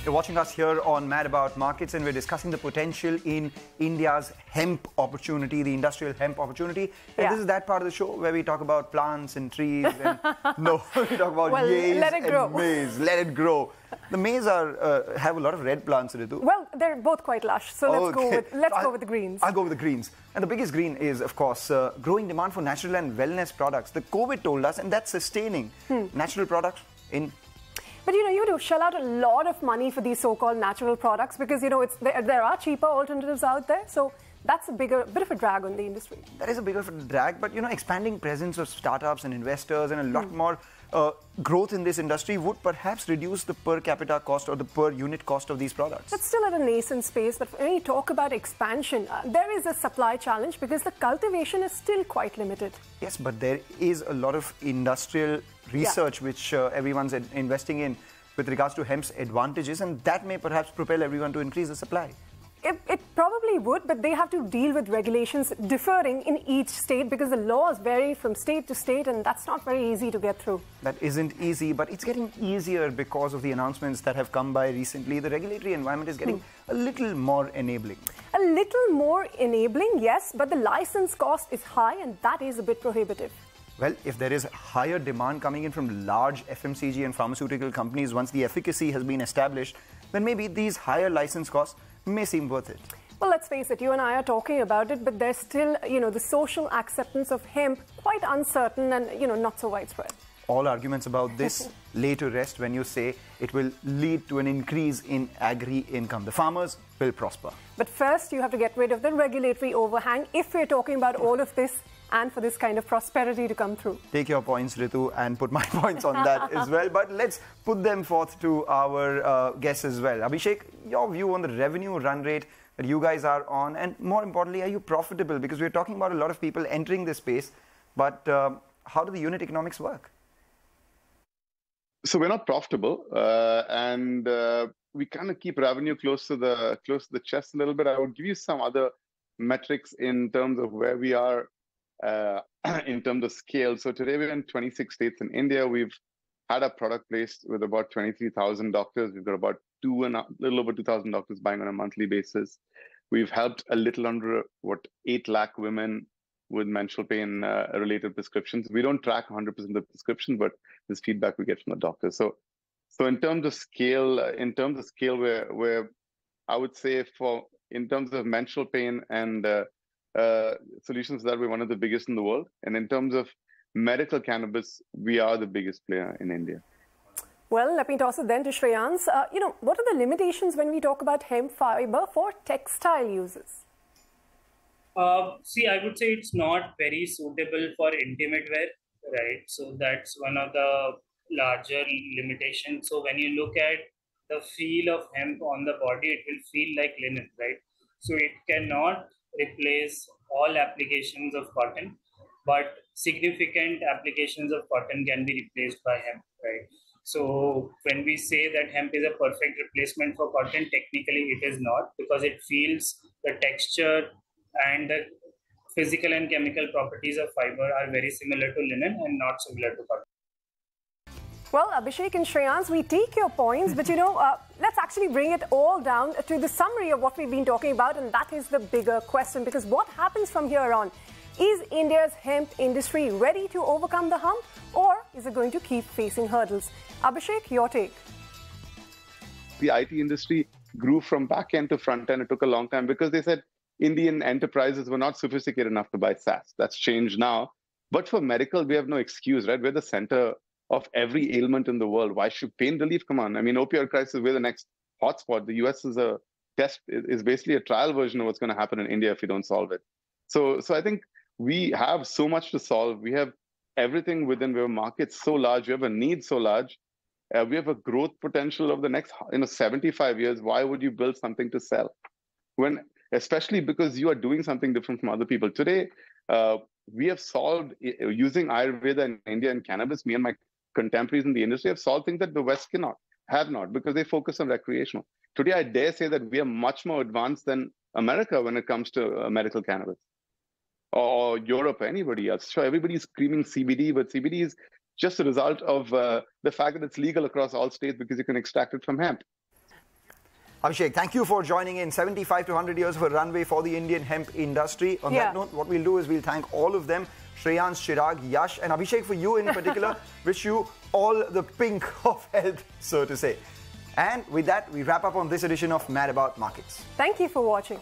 You're watching us here on Mad About Markets, and we're discussing the potential in India's hemp opportunity, the industrial hemp opportunity. And this is that part of the show where we talk about plants and trees. And we talk about yays and maize. Let it grow. The maize have a lot of red plants, Ritu. Well, they're both quite lush, so let's go with the greens. I'll go with the greens. And the biggest green is, of course, growing demand for natural and wellness products. The COVID told us, and that's sustaining natural products in. But you have to shell out a lot of money for these so-called natural products because there are cheaper alternatives out there. So that's a bit of a drag on the industry. That is a bit of a drag, but expanding presence of startups and investors and a lot more growth in this industry would perhaps reduce the per capita cost or the per unit cost of these products. That's still at a nascent space, but when you talk about expansion, there is a supply challenge because the cultivation is still quite limited. Yes, but there is a lot of industrial research which everyone's investing in with regards to hemp's advantages, and that may perhaps propel everyone to increase the supply. It probably would, but they have to deal with regulations differing in each state because the laws vary from state to state, and that's not very easy to get through. That isn't easy, but it's getting easier because of the announcements that have come by recently. The regulatory environment is getting a little more enabling. A little more enabling, yes, but the license cost is high, and that is a bit prohibitive. Well, if there is higher demand coming in from large FMCG and pharmaceutical companies once the efficacy has been established, then maybe these higher license costs may seem worth it. Well, let's face it, you and I are talking about it, but there's still, the social acceptance of hemp quite uncertain and, not so widespread. All arguments about this lay to rest when you say it will lead to an increase in agri-income. The farmers will prosper. But first, you have to get rid of the regulatory overhang if we're talking about all of this and for this kind of prosperity to come through. Take your points, Ritu, and put my points on that as well. But let's put them forth to our guests as well. Abhishek, your view on the revenue run rate that you guys are on, and more importantly, are you profitable? Because we're talking about a lot of people entering this space, but how do the unit economics work? So we're not profitable, and we kind of keep revenue close to the chest a little bit. I would give you some other metrics in terms of where we are in terms of scale. So today we're in 26 states in India. We've had a product placed with about 23,000 doctors. We've got about a little over 2,000 doctors buying on a monthly basis. We've helped a little under 8 lakh women with menstrual pain related prescriptions. We don't track 100% of the prescription, but this feedback we get from the doctors. So in terms of scale, where I would say in terms of menstrual pain and solutions, that we're one of the biggest in the world. And in terms of medical cannabis, we are the biggest player in India. Well, let me toss it then to Shreyans. What are the limitations when we talk about hemp fiber for textile uses? See, I would say it's not very suitable for intimate wear, right? So that's one of the larger limitations. So when you look at the feel of hemp on the body, it will feel like linen, right? So it cannot replace all applications of cotton, but significant applications of cotton can be replaced by hemp, right? So when we say that hemp is a perfect replacement for cotton, technically it is not, because it feels the texture and the physical and chemical properties of fiber are very similar to linen and not similar to cotton. Well, Abhishek and Shreyans, we take your points, but let's actually bring it all down to the summary of what we've been talking about, and that is the bigger question, because what happens from here on? Is India's hemp industry ready to overcome the hump, or is it going to keep facing hurdles? Abhishek, your take. The IT industry grew from back end to front end. It took a long time because they said Indian enterprises were not sophisticated enough to buy SaaS. That's changed now. But for medical, we have no excuse, right? We're the center of every ailment in the world. Why should pain relief come on? I mean, opioid crisis, we're the next hotspot. The US is basically a trial version of what's going to happen in India if we don't solve it. So I think we have so much to solve. We have everything within. We have markets so large. We have a need so large. We have a growth potential of the next 75 years. Why would you build something to sell? Especially because you are doing something different from other people. Today, we have solved, using Ayurveda in India and cannabis, me and my contemporaries in the industry have solved things that the West have not, because they focus on recreational. Today, I dare say that we are much more advanced than America when it comes to medical cannabis, or Europe, or anybody else. Sure, everybody's screaming CBD, but CBD is just a result of the fact that it's legal across all states because you can extract it from hemp. Abhishek, thank you for joining in. 75 to 100 years of a runway for the Indian hemp industry. On that note, what we'll do is we'll thank all of them. Shreyans, Chirag, Yash, and Abhishek, for you in particular, wish you all the pink of health, so to say. And with that, we wrap up on this edition of Mad About Markets. Thank you for watching.